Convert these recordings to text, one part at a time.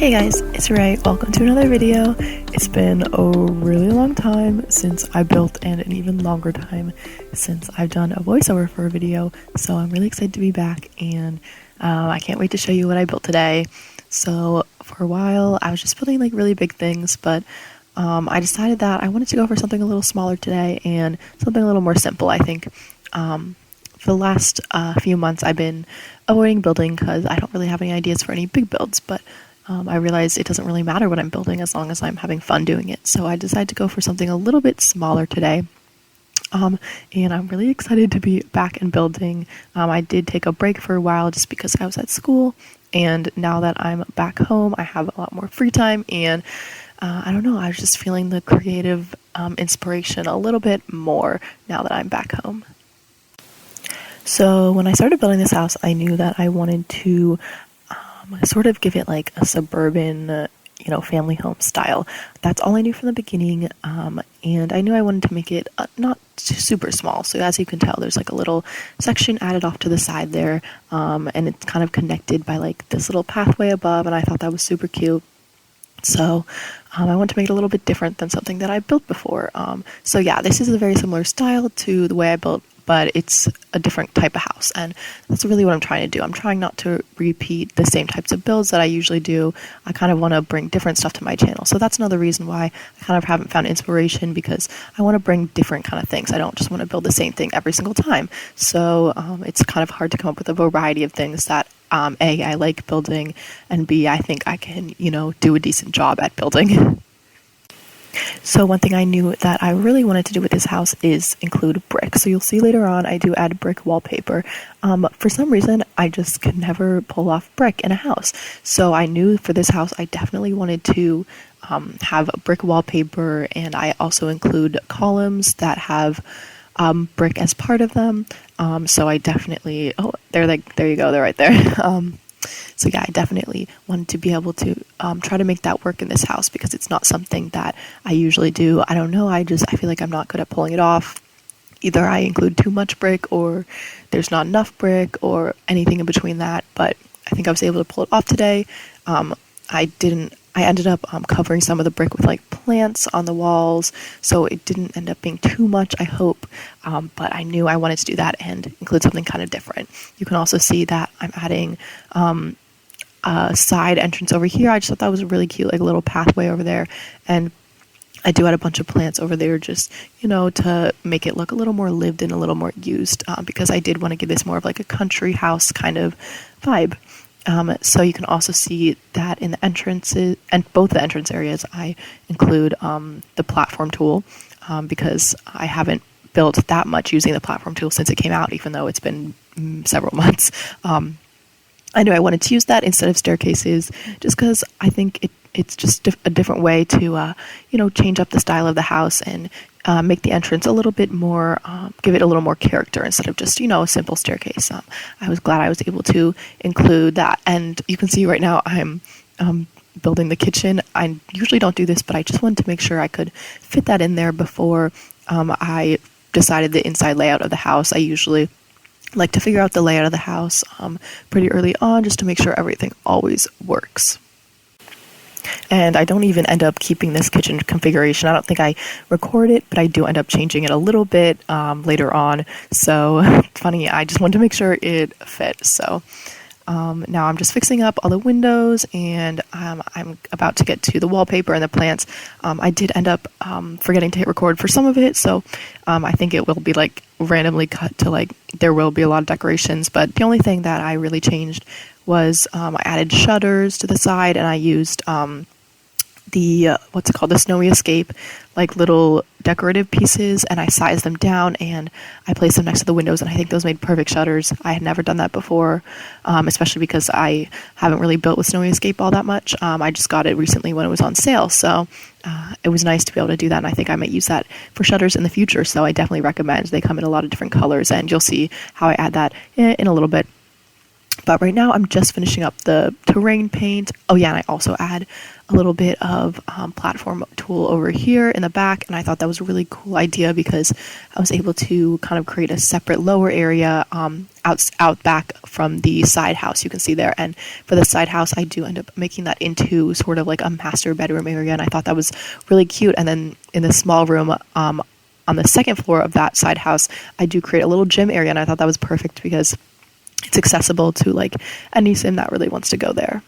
Hey guys, it's Ray. Welcome to another video. It's been a really long time since I built and an even longer time since I've done a voiceover for a video, so I'm really excited to be back and I can't wait to show you what I built today. So for a while I was just building like really big things, but I decided that I wanted to go for something a little smaller today and something a little more simple. I think for the last few months I've been avoiding building because I don't really have any ideas for any big builds, but I realized it doesn't really matter what I'm building as long as I'm having fun doing it. So I decided to go for something a little bit smaller today. And I'm really excited to be back in building. I did take a break for a while just because I was at school. And now that I'm back home, I have a lot more free time. And I don't know, I was just feeling the creative inspiration a little bit more now that I'm back home. So when I started building this house, I knew that I wanted to sort of give it like a suburban, family home style. That's all I knew from the beginning, and I knew I wanted to make it not super small. So as you can tell, there's like a little section added off to the side there, and it's kind of connected by like this little pathway above, and I thought that was super cute. So I wanted to make it a little bit different than something that I built before. So yeah, this is a very similar style to the way I built, but it's a different type of house, and that's really what I'm trying to do. I'm trying not to repeat the same types of builds that I usually do. I kind of want to bring different stuff to my channel, so that's another reason why I kind of haven't found inspiration, because I want to bring different kind of things. I don't just want to build the same thing every single time, so it's kind of hard to come up with a variety of things that A, I like building, and B, I think I can, do a decent job at building. So one thing I knew that I really wanted to do with this house is include brick. So you'll see later on I do add brick wallpaper. For some reason, I just could never pull off brick in a house. So I knew for this house I definitely wanted to have brick wallpaper, and I also include columns that have brick as part of them. So I definitely, there you go, they're right there. So yeah, I definitely wanted to be able to try to make that work in this house, because it's not something that I usually do. I don't know, I feel like I'm not good at pulling it off. Either I include too much brick, or there's not enough brick, or anything in between that, but I think I was able to pull it off today. I ended up covering some of the brick with like plants on the walls, so it didn't end up being too much, I hope, but I knew I wanted to do that and include something kind of different. You can also see that I'm adding a side entrance over here. I just thought that was really cute, like a little pathway over there, and I do add a bunch of plants over there just, to make it look a little more lived in, a little more used, because I did want to give this more of like a country house kind of vibe. So you can also see that in the entrances, and both the entrance areas, I include the platform tool, because I haven't built that much using the platform tool since it came out, even though it's been several months. I knew I wanted to use that instead of staircases, just because I think it's just a different way to, change up the style of the house and make the entrance a little bit more, give it a little more character instead of just, a simple staircase. I was glad I was able to include that. And you can see right now I'm building the kitchen. I usually don't do this, but I just wanted to make sure I could fit that in there before I decided the inside layout of the house. I usually like to figure out the layout of the house pretty early on, just to make sure everything always works. And I don't even end up keeping this kitchen configuration. I don't think I record it, but I do end up changing it a little bit later on. So it's funny, I just wanted to make sure it fit. So now I'm just fixing up all the windows, and I'm about to get to the wallpaper and the plants. I did end up forgetting to hit record for some of it, so I think it will be like randomly cut to like there will be a lot of decorations, but the only thing that I really changed was I added shutters to the side, and I used the the Snowy Escape, like little decorative pieces, and I sized them down and I placed them next to the windows, and I think those made perfect shutters. I had never done that before, especially because I haven't really built with Snowy Escape all that much. I just got it recently when it was on sale, so it was nice to be able to do that, and I think I might use that for shutters in the future, so I definitely recommend. They come in a lot of different colors, and you'll see how I add that in a little bit. But right now I'm just finishing up the terrain paint. Oh yeah, and I also add a little bit of platform tool over here in the back, and I thought that was a really cool idea because I was able to kind of create a separate lower area out back from the side house you can see there. And for the side house, I do end up making that into sort of like a master bedroom area, and I thought that was really cute. And then in the small room on the second floor of that side house, I do create a little gym area, and I thought that was perfect because it's accessible to like any sim that really wants to go there.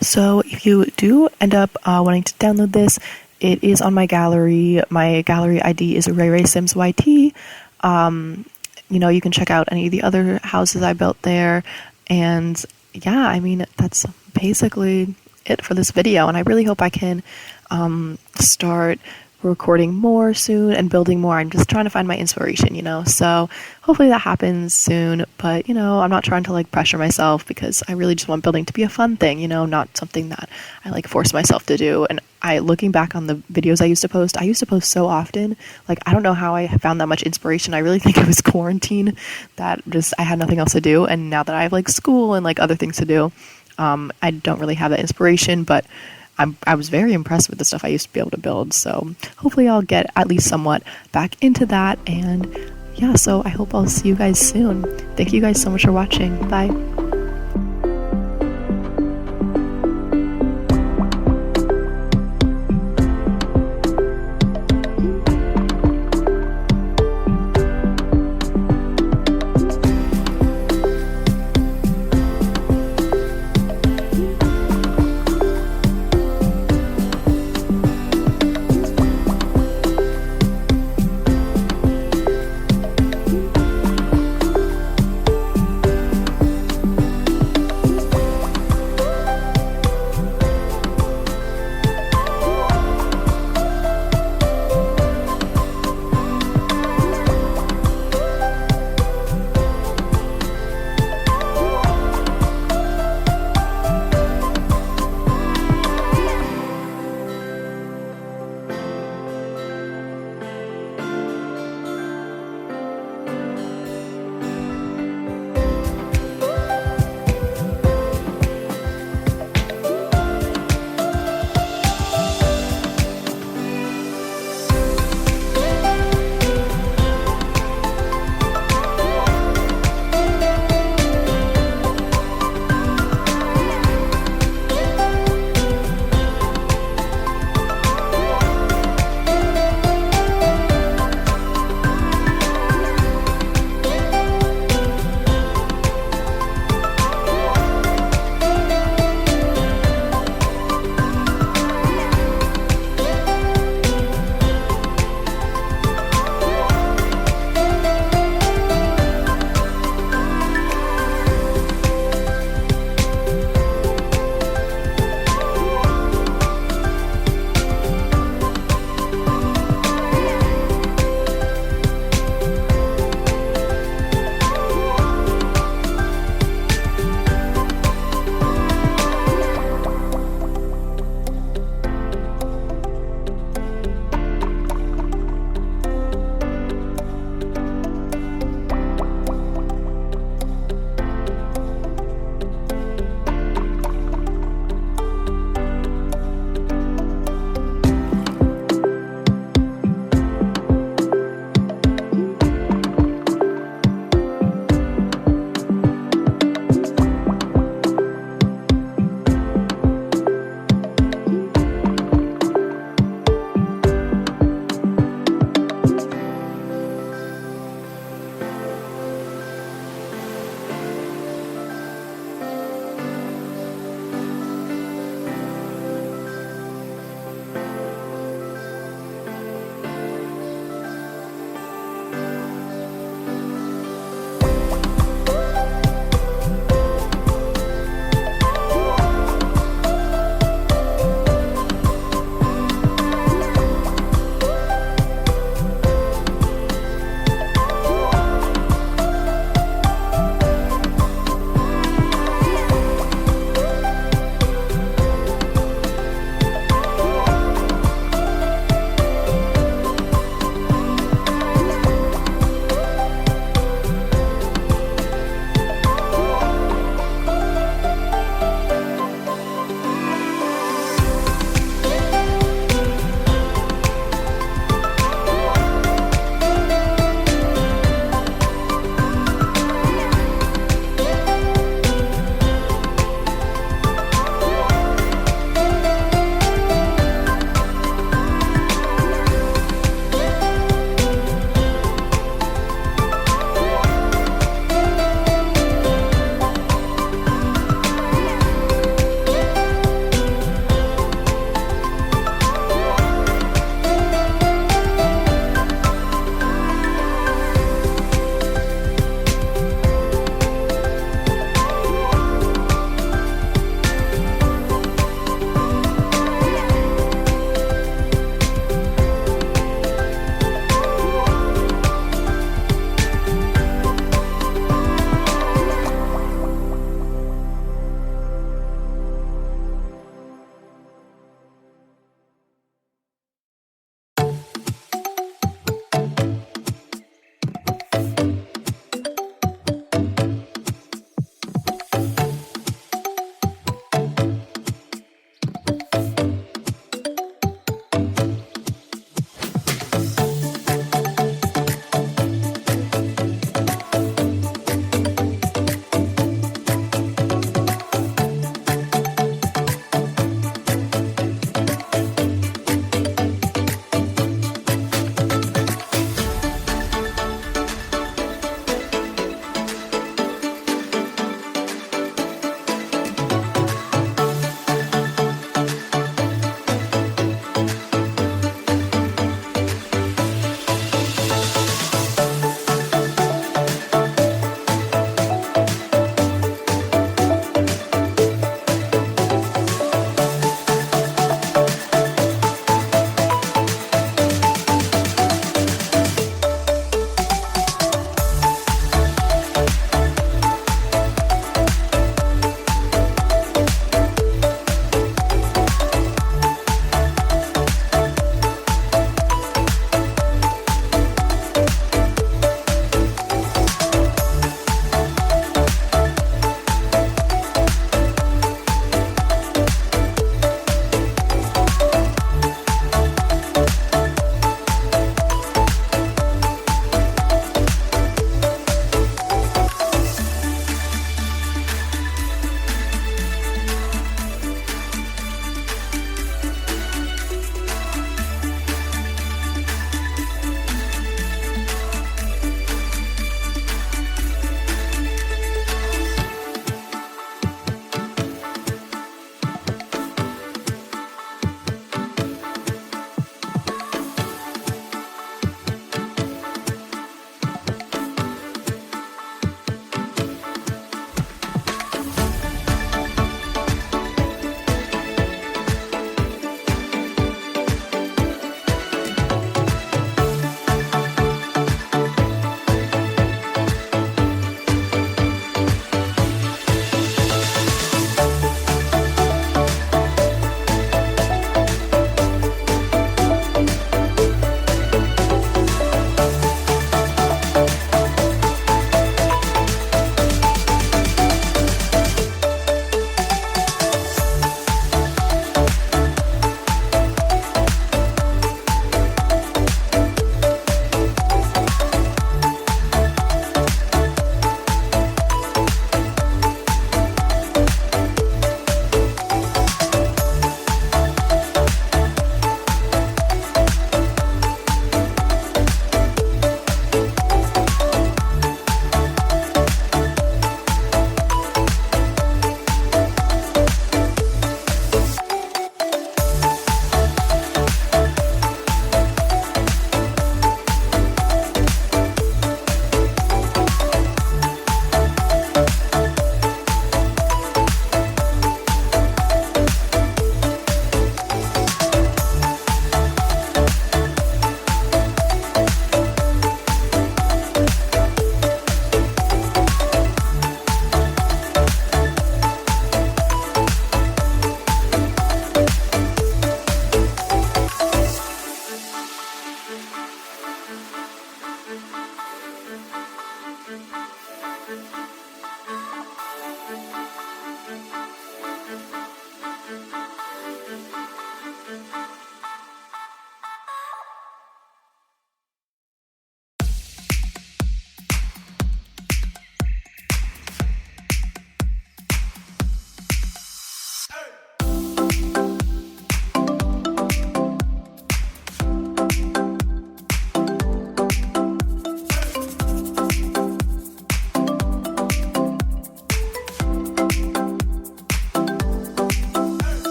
So if you do end up wanting to download this, it is on my gallery. My gallery ID is RayRaySimsYT. You can check out any of the other houses I built there. And yeah, I mean, that's basically it for this video. And I really hope I can start recording more soon and building more. I'm just trying to find my inspiration, so hopefully that happens soon. But I'm not trying to like pressure myself because I really just want building to be a fun thing, not something that I like force myself to do. And looking back on the videos I used to post so often. Like, I don't know how I found that much inspiration. I really think it was quarantine that just I had nothing else to do, and now that I have like school and like other things to do, I don't really have that inspiration. But I was very impressed with the stuff I used to be able to build, so hopefully I'll get at least somewhat back into that. And yeah, so I hope I'll see you guys soon. Thank you guys so much for watching. Bye.